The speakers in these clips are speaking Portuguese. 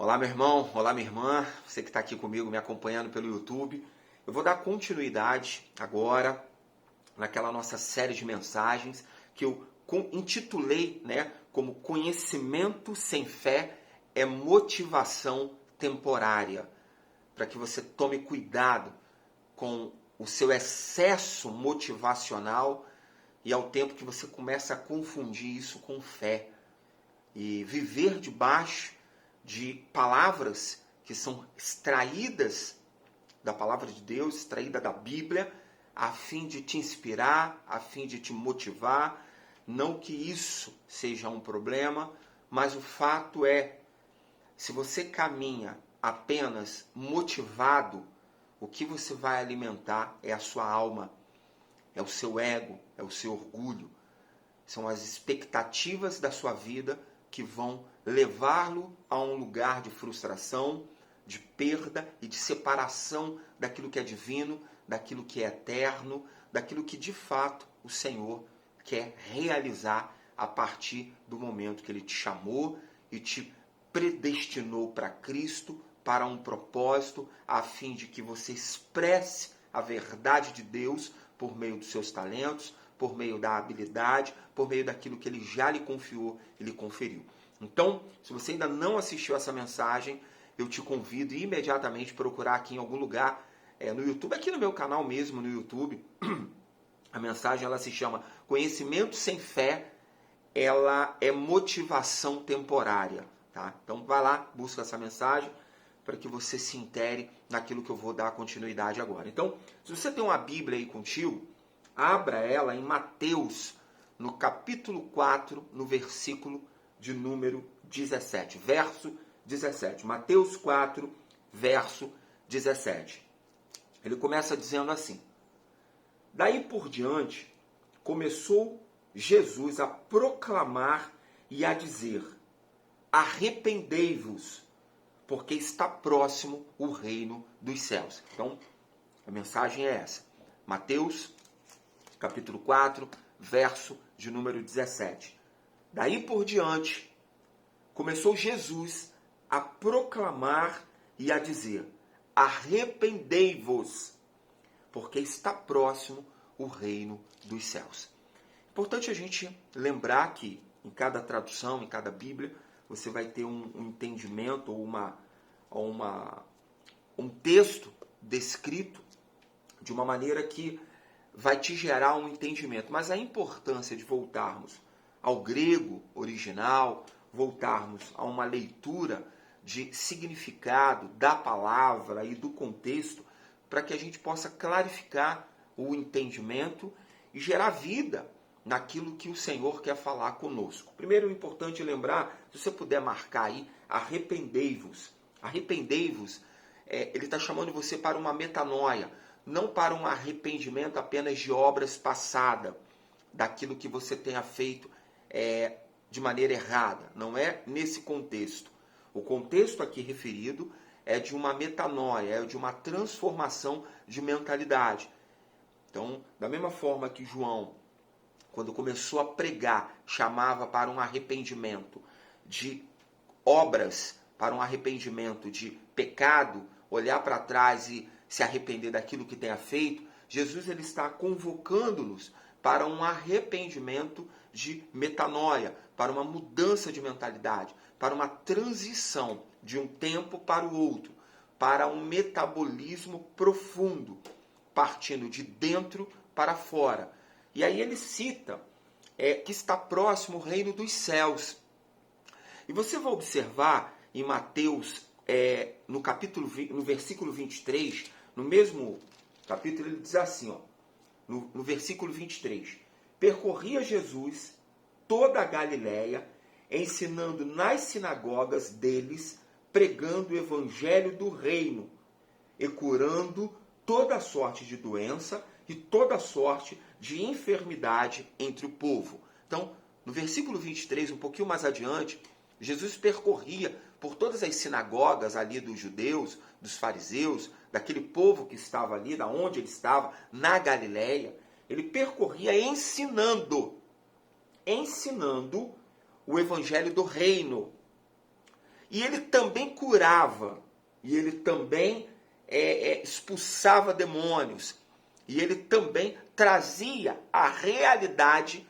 Olá, meu irmão, olá, minha irmã, você que está aqui comigo me acompanhando pelo YouTube. Eu vou dar continuidade agora naquela nossa série de mensagens que eu intitulei, como Conhecimento sem fé é motivação temporária, para que você tome cuidado com o seu excesso motivacional e ao tempo que você começa a confundir isso com fé e viver debaixo de palavras que são extraídas da palavra de Deus, extraída da Bíblia, a fim de te inspirar, a fim de te motivar. Não que isso seja um problema, mas o fato é, se você caminha apenas motivado, o que você vai alimentar é a sua alma, é o seu ego, é o seu orgulho. São as expectativas da sua vida que vão levá-lo a um lugar de frustração, de perda e de separação daquilo que é divino, daquilo que é eterno, daquilo que de fato o Senhor quer realizar a partir do momento que Ele te chamou e te predestinou para Cristo, para um propósito, a fim de que você expresse a verdade de Deus por meio dos seus talentos, por meio da habilidade, por meio daquilo que Ele já lhe confiou e lhe conferiu. Então, se você ainda não assistiu essa mensagem, eu te convido imediatamente a procurar aqui em algum lugar no YouTube, aqui no meu canal mesmo, no YouTube. A mensagem ela se chama Conhecimento sem fé, ela é motivação temporária. Tá? Então, vai lá, busca essa mensagem para que você se intere naquilo que eu vou dar continuidade agora. Então, se você tem uma Bíblia aí contigo, abra ela em Mateus, no capítulo 4, no versículo de número 17. Verso 17. Mateus 4, verso 17. Ele começa dizendo assim: Daí por diante, começou Jesus a proclamar e a dizer: Arrependei-vos, porque está próximo o reino dos céus. Então, a mensagem é essa. Mateus capítulo 4, verso de número 17. Daí por diante, começou Jesus a proclamar e a dizer: Arrependei-vos, porque está próximo o reino dos céus. Importante a gente lembrar que em cada tradução, em cada Bíblia, você vai ter um entendimento ou um texto descrito de uma maneira que vai te gerar um entendimento. Mas a importância de voltarmos ao grego original, voltarmos a uma leitura de significado da palavra e do contexto, para que a gente possa clarificar o entendimento e gerar vida naquilo que o Senhor quer falar conosco. Primeiro, é importante lembrar, se você puder marcar aí, arrependei-vos. Arrependei-vos, ele está chamando você para uma metanoia, não para um arrependimento apenas de obras passadas, daquilo que você tenha feito de maneira errada. Não é nesse contexto. O contexto aqui referido é de uma metanoia, é de uma transformação de mentalidade. Então, da mesma forma que João, quando começou a pregar, chamava para um arrependimento de obras, para um arrependimento de pecado, olhar para trás e se arrepender daquilo que tenha feito, Jesus ele está convocando-nos para um arrependimento de metanoia, para uma mudança de mentalidade, para uma transição de um tempo para o outro, para um metabolismo profundo, partindo de dentro para fora. E aí ele cita que está próximo o reino dos céus. E você vai observar em Mateus, no versículo 23, no mesmo capítulo, ele diz assim, no versículo 23, percorria Jesus toda a Galiléia, ensinando nas sinagogas deles, pregando o evangelho do reino e curando toda sorte de doença e toda sorte de enfermidade entre o povo. Então, no versículo 23, um pouquinho mais adiante, Jesus percorria por todas as sinagogas ali dos judeus, dos fariseus, daquele povo que estava ali, da onde ele estava, na Galiléia. Ele percorria ensinando o evangelho do reino. E ele também curava, e ele também expulsava demônios, e ele também trazia a realidade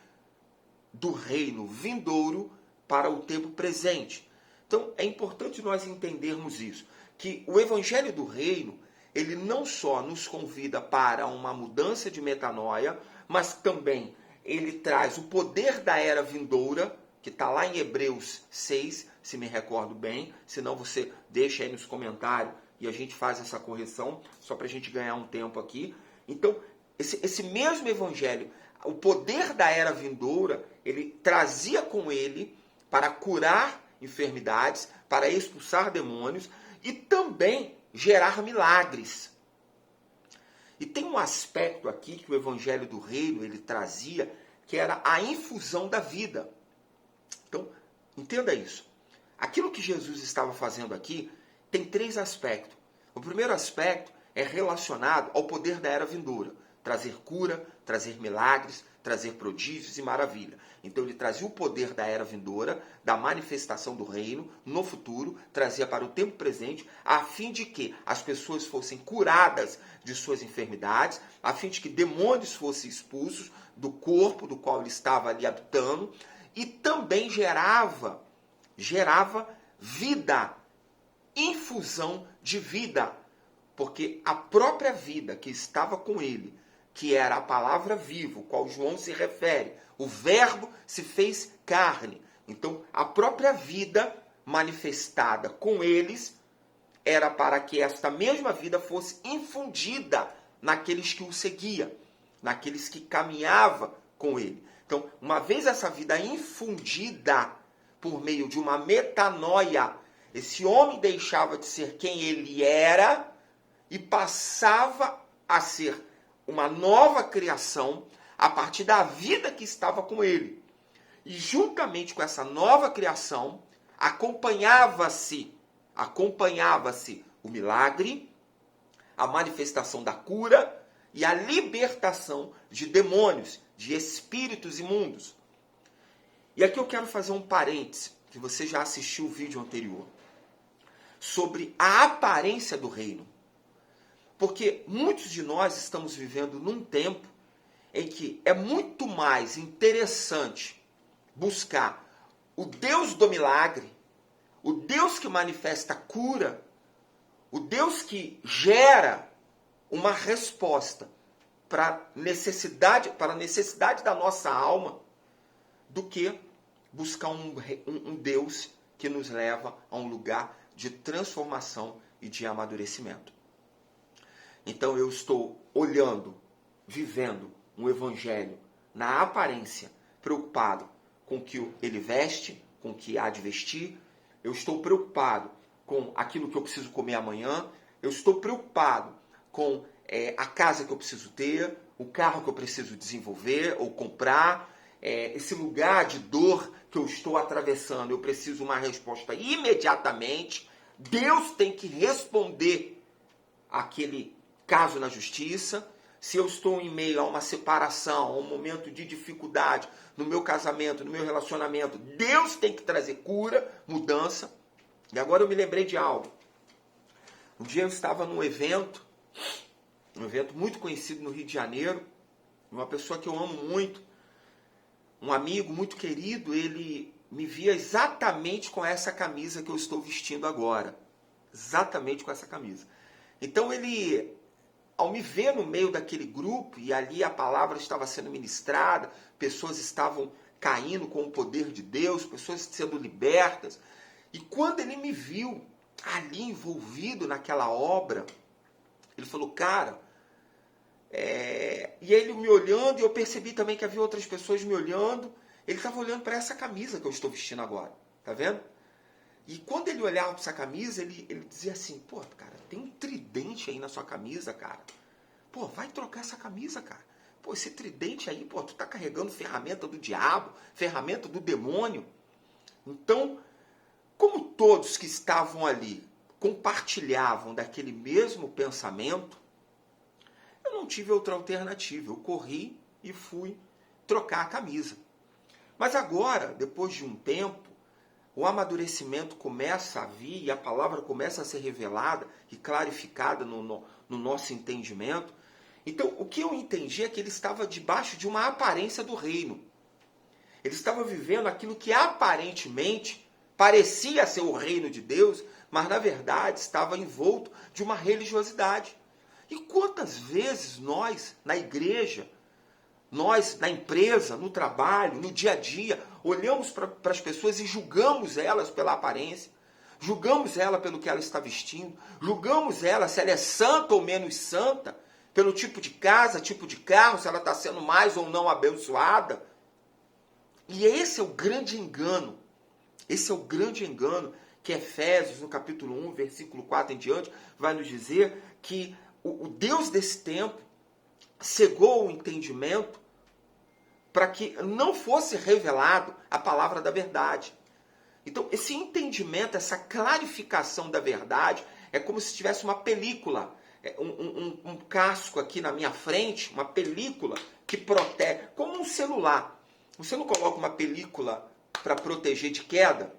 do reino vindouro para o tempo presente. Então é importante nós entendermos isso, que o evangelho do reino, ele não só nos convida para uma mudança de metanoia, mas também ele traz o poder da era vindoura, que está lá em Hebreus 6, se me recordo bem, senão você deixa aí nos comentários e a gente faz essa correção, só para a gente ganhar um tempo aqui. Então, esse mesmo evangelho, o poder da era vindoura, ele trazia com ele para curar enfermidades, para expulsar demônios e também gerar milagres. E tem um aspecto aqui que o evangelho do reino ele trazia, que era a infusão da vida. Então, entenda isso. Aquilo que Jesus estava fazendo aqui tem 3 aspectos. O primeiro aspecto é relacionado ao poder da era vindoura. Trazer cura, trazer milagres, trazer prodígios e maravilha. Então ele trazia o poder da era vindoura, da manifestação do reino no futuro, trazia para o tempo presente, a fim de que as pessoas fossem curadas de suas enfermidades, a fim de que demônios fossem expulsos do corpo do qual ele estava ali habitando, e também gerava vida, infusão de vida, porque a própria vida que estava com ele, que era a palavra viva, ao qual João se refere, o verbo se fez carne. Então, a própria vida manifestada com eles era para que esta mesma vida fosse infundida naqueles que o seguiam, naqueles que caminhavam com ele. Então, uma vez essa vida infundida por meio de uma metanoia, esse homem deixava de ser quem ele era e passava a ser uma nova criação a partir da vida que estava com ele. E juntamente com essa nova criação, acompanhava-se o milagre, a manifestação da cura e a libertação de demônios, de espíritos imundos. E aqui eu quero fazer um parêntese, que você já assistiu o vídeo anterior, sobre a aparência do reino. Porque muitos de nós estamos vivendo num tempo em que é muito mais interessante buscar o Deus do milagre, o Deus que manifesta cura, o Deus que gera uma resposta para a necessidade da nossa alma, do que buscar um Deus que nos leva a um lugar de transformação e de amadurecimento. Então eu estou olhando, vivendo um evangelho na aparência, preocupado com o que ele veste, com o que há de vestir. Eu estou preocupado com aquilo que eu preciso comer amanhã. Eu estou preocupado com a casa que eu preciso ter, o carro que eu preciso desenvolver ou comprar, esse lugar de dor que eu estou atravessando. Eu preciso uma resposta imediatamente. Deus tem que responder àquele caso na justiça. Se eu estou em meio a uma separação, a um momento de dificuldade no meu casamento, no meu relacionamento, Deus tem que trazer cura, mudança. E agora eu me lembrei de algo. Um dia eu estava num evento muito conhecido no Rio de Janeiro, uma pessoa que eu amo muito, um amigo muito querido, ele me via exatamente com essa camisa que eu estou vestindo agora. Exatamente com essa camisa. Então ele, ao me ver no meio daquele grupo, e ali a palavra estava sendo ministrada, pessoas estavam caindo com o poder de Deus, pessoas sendo libertas, e quando ele me viu ali envolvido naquela obra, ele falou, cara, e ele me olhando, e eu percebi também que havia outras pessoas me olhando, ele estava olhando para essa camisa que eu estou vestindo agora, tá vendo? E quando ele olhava para essa camisa, ele dizia assim, pô, cara, tem um tridente aí na sua camisa, cara. Pô, vai trocar essa camisa, cara. Pô, esse tridente aí, pô, tu tá carregando ferramenta do diabo, ferramenta do demônio. Então, como todos que estavam ali compartilhavam daquele mesmo pensamento, eu não tive outra alternativa. Eu corri e fui trocar a camisa. Mas agora, depois de um tempo, o amadurecimento começa a vir e a palavra começa a ser revelada e clarificada no nosso entendimento. Então, o que eu entendi é que ele estava debaixo de uma aparência do reino. Ele estava vivendo aquilo que aparentemente parecia ser o reino de Deus, mas na verdade estava envolto de uma religiosidade. E quantas vezes nós, na igreja, nós, na empresa, no trabalho, no dia a dia, olhamos para as pessoas e julgamos elas pela aparência, julgamos ela pelo que ela está vestindo, julgamos ela se ela é santa ou menos santa, pelo tipo de casa, tipo de carro, se ela está sendo mais ou não abençoada. E esse é o grande engano. Esse é o grande engano que Efésios, no capítulo 1, versículo 4 em diante, vai nos dizer que o Deus desse tempo cegou o entendimento para que não fosse revelado a palavra da verdade. Então, esse entendimento, essa clarificação da verdade, é como se tivesse uma película, um casco aqui na minha frente, uma película que protege, como um celular. Você não coloca uma película para proteger de queda?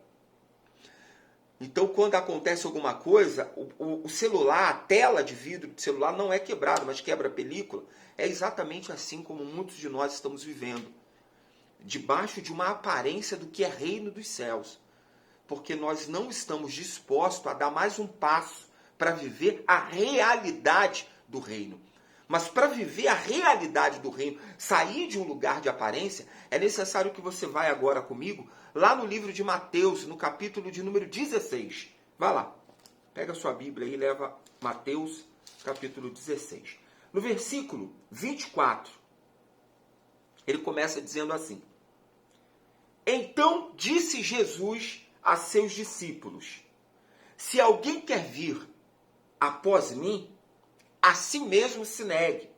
Então, quando acontece alguma coisa, o celular, a tela de vidro do celular não é quebrada, mas quebra a película. É exatamente assim como muitos de nós estamos vivendo. Debaixo de uma aparência do que é reino dos céus. Porque nós não estamos dispostos a dar mais um passo para viver a realidade do reino. Mas para viver a realidade do reino, sair de um lugar de aparência, é necessário que você vá agora comigo, lá no livro de Mateus, no capítulo de número 16. Vai lá, pega a sua Bíblia e leva Mateus, capítulo 16. No versículo 24, ele começa dizendo assim: Então disse Jesus a seus discípulos: Se alguém quer vir após mim, a si mesmo se negue.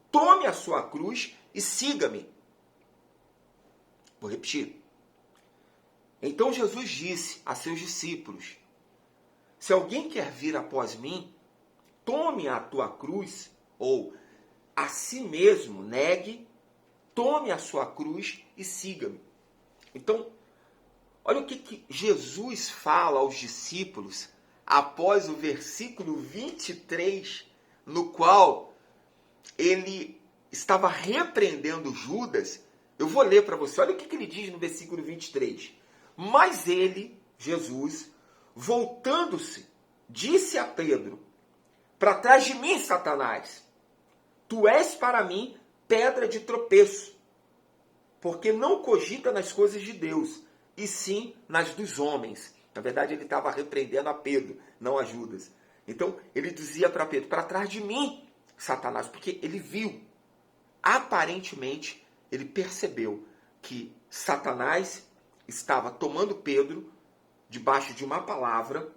Tome a sua cruz e siga-me. Vou repetir. Então Jesus disse a seus discípulos: Se alguém quer vir após mim, tome a tua cruz, ou a si mesmo negue, tome a sua cruz e siga-me. Então, olha o que Jesus fala aos discípulos após o versículo 23, no qual ele estava repreendendo Judas. Eu vou ler para você. Olha o que ele diz no versículo 23. Mas ele, Jesus, voltando-se, disse a Pedro: Para trás de mim, Satanás, tu és para mim pedra de tropeço, porque não cogita nas coisas de Deus, e sim nas dos homens. Na verdade, ele estava repreendendo a Pedro, não a Judas. Então, ele dizia para Pedro: para trás de mim, Satanás, porque ele viu, aparentemente, ele percebeu que Satanás estava tomando Pedro debaixo de uma palavra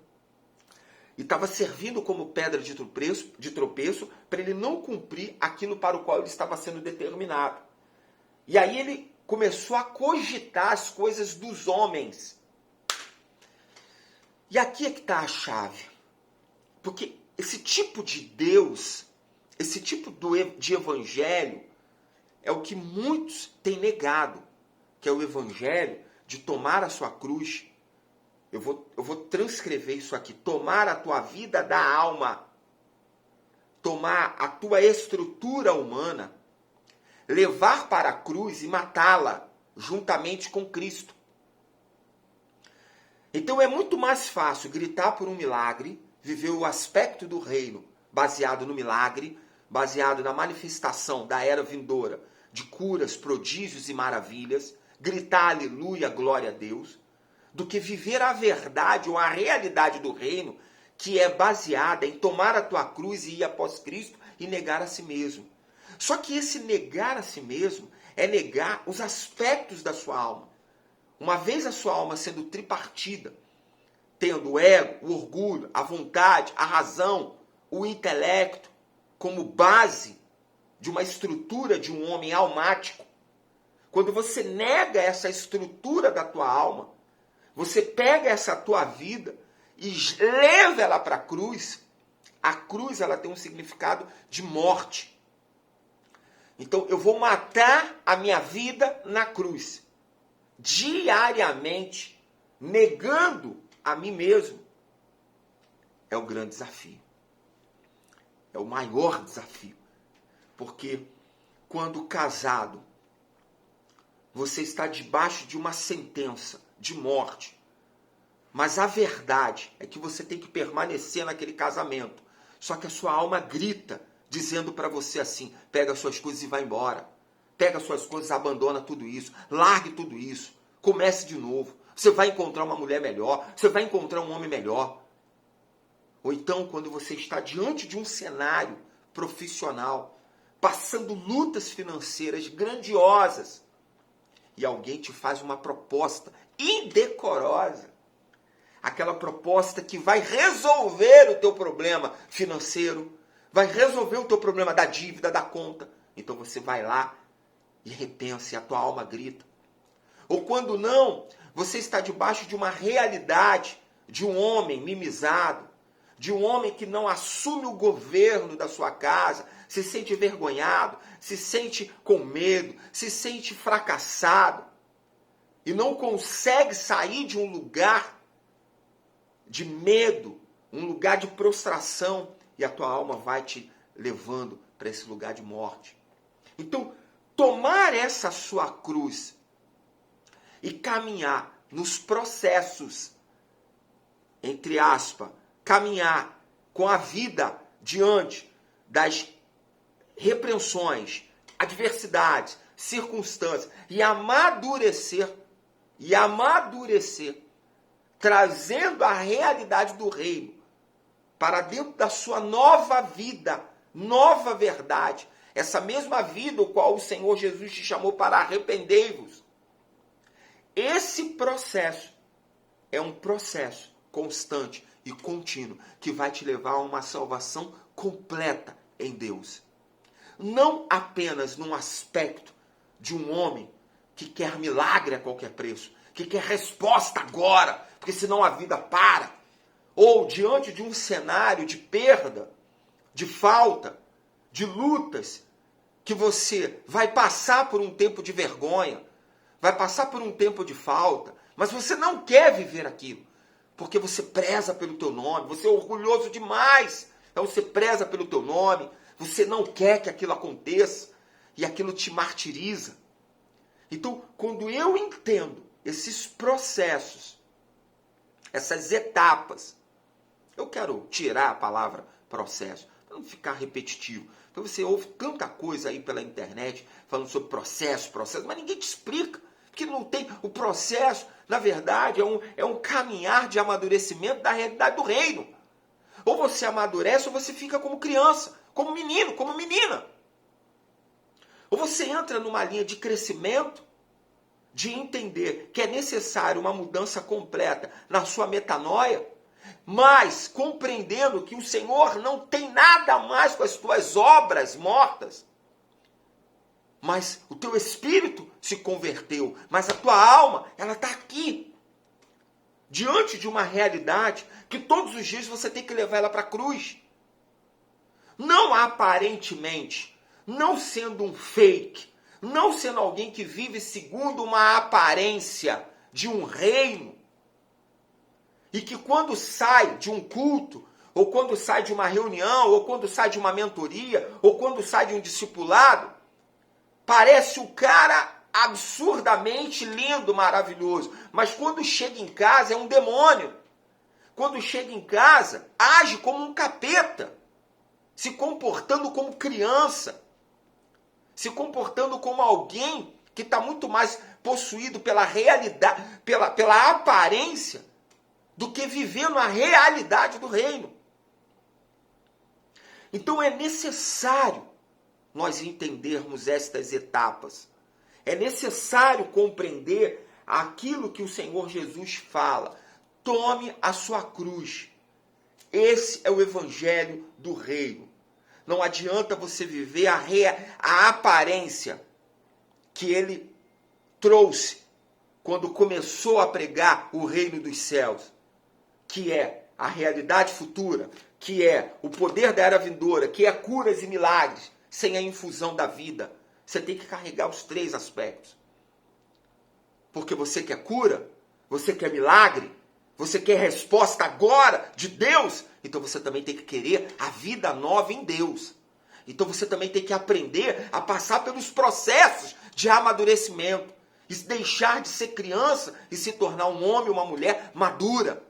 e estava servindo como pedra de tropeço para ele não cumprir aquilo para o qual ele estava sendo determinado. E aí ele começou a cogitar as coisas dos homens. E aqui é que está a chave. Porque esse tipo de Deus, esse tipo de evangelho, é o que muitos têm negado, que é o evangelho de tomar a sua cruz. Eu vou transcrever isso aqui. Tomar a tua vida da alma. Tomar a tua estrutura humana. Levar para a cruz e matá-la juntamente com Cristo. Então é muito mais fácil gritar por um milagre, viver o aspecto do reino baseado no milagre, baseado na manifestação da era vindoura de curas, prodígios e maravilhas, gritar aleluia, glória a Deus, do que viver a verdade ou a realidade do reino, que é baseada em tomar a tua cruz e ir após Cristo e negar a si mesmo. Só que esse negar a si mesmo é negar os aspectos da sua alma. Uma vez a sua alma sendo tripartida, tendo o ego, o orgulho, a vontade, a razão, o intelecto, como base de uma estrutura de um homem almático, quando você nega essa estrutura da tua alma, você pega essa tua vida e leva ela para a cruz ela tem um significado de morte. Então eu vou matar a minha vida na cruz. Diariamente, negando a mim mesmo, é o grande desafio. É o maior desafio. Porque quando casado, você está debaixo de uma sentença de morte. Mas a verdade é que você tem que permanecer naquele casamento. Só que a sua alma grita, dizendo para você assim: pega suas coisas e vai embora. Pega suas coisas, abandona tudo isso. Largue tudo isso. Comece de novo. Você vai encontrar uma mulher melhor. Você vai encontrar um homem melhor. Ou então, quando você está diante de um cenário profissional, passando lutas financeiras grandiosas, e alguém te faz uma proposta indecorosa, aquela proposta que vai resolver o teu problema financeiro, vai resolver o teu problema da dívida, da conta. Então você vai lá e repensa e a tua alma grita. Ou quando não, você está debaixo de uma realidade de um homem mimizado, de um homem que não assume o governo da sua casa, se sente envergonhado, se sente com medo, se sente fracassado e não consegue sair de um lugar de medo, um lugar de prostração, e a tua alma vai te levando para esse lugar de morte. Então, tomar essa sua cruz e caminhar nos processos, entre aspas, caminhar com a vida diante das repreensões, adversidades, circunstâncias e amadurecer, trazendo a realidade do reino para dentro da sua nova vida, nova verdade, essa mesma vida o qual o Senhor Jesus te chamou para arrependei-vos. Esse processo é um processo constante e contínuo que vai te levar a uma salvação completa em Deus. Não apenas num aspecto de um homem que quer milagre a qualquer preço, que quer resposta agora, porque senão a vida para. Ou diante de um cenário de perda, de falta, de lutas, que você vai passar por um tempo de vergonha, vai passar por um tempo de falta, mas você não quer viver aquilo, porque você preza pelo teu nome, você é orgulhoso demais, então você preza pelo teu nome, você não quer que aquilo aconteça, e aquilo te martiriza. Então, quando eu entendo esses processos, essas etapas, eu quero tirar a palavra processo, para não ficar repetitivo. Então você ouve tanta coisa aí pela internet, falando sobre processo, mas ninguém te explica, que não tem o processo, na verdade, é um caminhar de amadurecimento da realidade do reino. Ou você amadurece ou você fica como criança, como menino, como menina. Ou você entra numa linha de crescimento, de entender que é necessário uma mudança completa na sua metanoia, mas compreendendo que o Senhor não tem nada mais com as tuas obras mortas. Mas o teu espírito se converteu, mas a tua alma, ela está aqui, diante de uma realidade que todos os dias você tem que levar ela para a cruz. Não aparentemente, não sendo um fake, não sendo alguém que vive segundo uma aparência de um reino, e que quando sai de um culto, ou quando sai de uma reunião, ou quando sai de uma mentoria, ou quando sai de um discipulado, parece o cara absurdamente lindo, maravilhoso. Mas quando chega em casa é um demônio. Quando chega em casa, age como um capeta. Se comportando como criança. Se comportando como alguém que está muito mais possuído pela realidade, pela aparência, do que vivendo a realidade do reino. Então é necessário nós entendermos estas etapas. É necessário compreender aquilo que o Senhor Jesus fala. Tome a sua cruz. Esse é o evangelho do reino. Não adianta você viver a aparência que ele trouxe quando começou a pregar o reino dos céus, que é a realidade futura, que é o poder da era vindoura, que é curas e milagres, sem a infusão da vida. Você tem que carregar os três aspectos. Porque você quer cura, Você quer milagre? Você quer resposta agora de Deus? Então você também tem que querer a vida nova em Deus. Então você também tem que aprender a passar pelos processos de amadurecimento. E deixar de ser criança e se tornar um homem, uma mulher madura.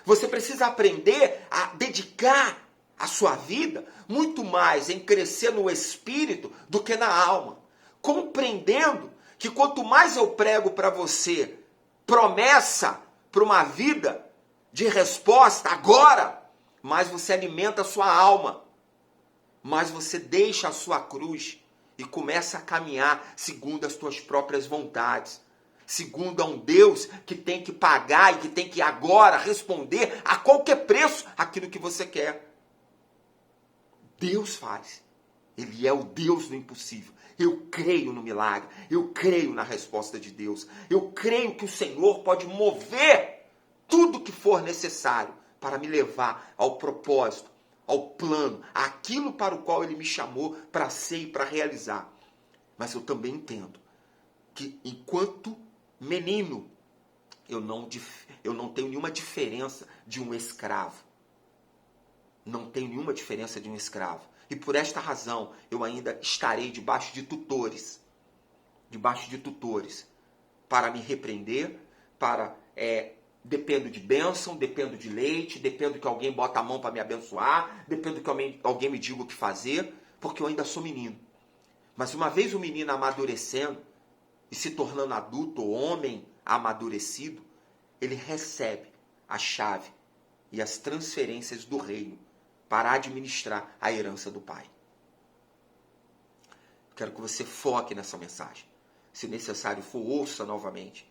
Você precisa aprender a dedicar a sua vida muito mais em crescer no espírito do que na alma. Compreendendo que quanto mais eu prego para você promessa para uma vida de resposta agora, mais você alimenta a sua alma, mais você deixa a sua cruz e começa a caminhar segundo as tuas próprias vontades, segundo a um Deus que tem que pagar e que tem que agora responder a qualquer preço aquilo que você quer. Deus faz. Ele é o Deus do impossível. Eu creio no milagre. Eu creio na resposta de Deus. Eu creio que o Senhor pode mover tudo que for necessário para me levar ao propósito, ao plano, àquilo para o qual Ele me chamou para ser e para realizar. Mas eu também entendo que enquanto menino, eu não tenho nenhuma diferença de um escravo. Não tenho nenhuma diferença de um escravo. E por esta razão, eu ainda estarei debaixo de tutores. Debaixo de tutores. Para me repreender, dependo de bênção, dependo de leite, dependo que alguém bota a mão para me abençoar, dependo que alguém me diga o que fazer, porque eu ainda sou menino. Mas uma vez o menino amadurecendo e se tornando adulto ou homem amadurecido, ele recebe a chave e as transferências do reino para administrar a herança do Pai. Quero que você foque nessa mensagem. Se necessário for, ouça novamente.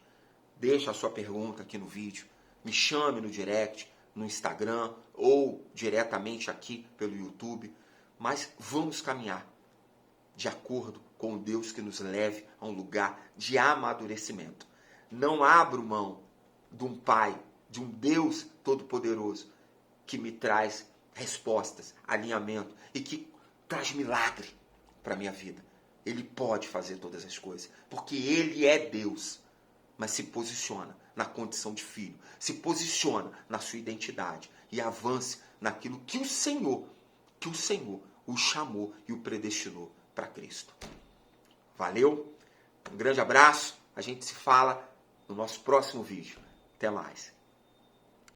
Deixa a sua pergunta aqui no vídeo. Me chame no direct, no Instagram ou diretamente aqui pelo YouTube. Mas vamos caminhar de acordo com o Deus que nos leve a um lugar de amadurecimento. Não abro mão de um Pai, de um Deus Todo-Poderoso que me traz respostas, alinhamento e que traz milagre para a minha vida. Ele pode fazer todas as coisas, porque Ele é Deus, mas se posiciona na condição de filho, se posiciona na sua identidade e avance naquilo que o Senhor o chamou e o predestinou para Cristo. Valeu? Um grande abraço, a gente se fala no nosso próximo vídeo. Até mais.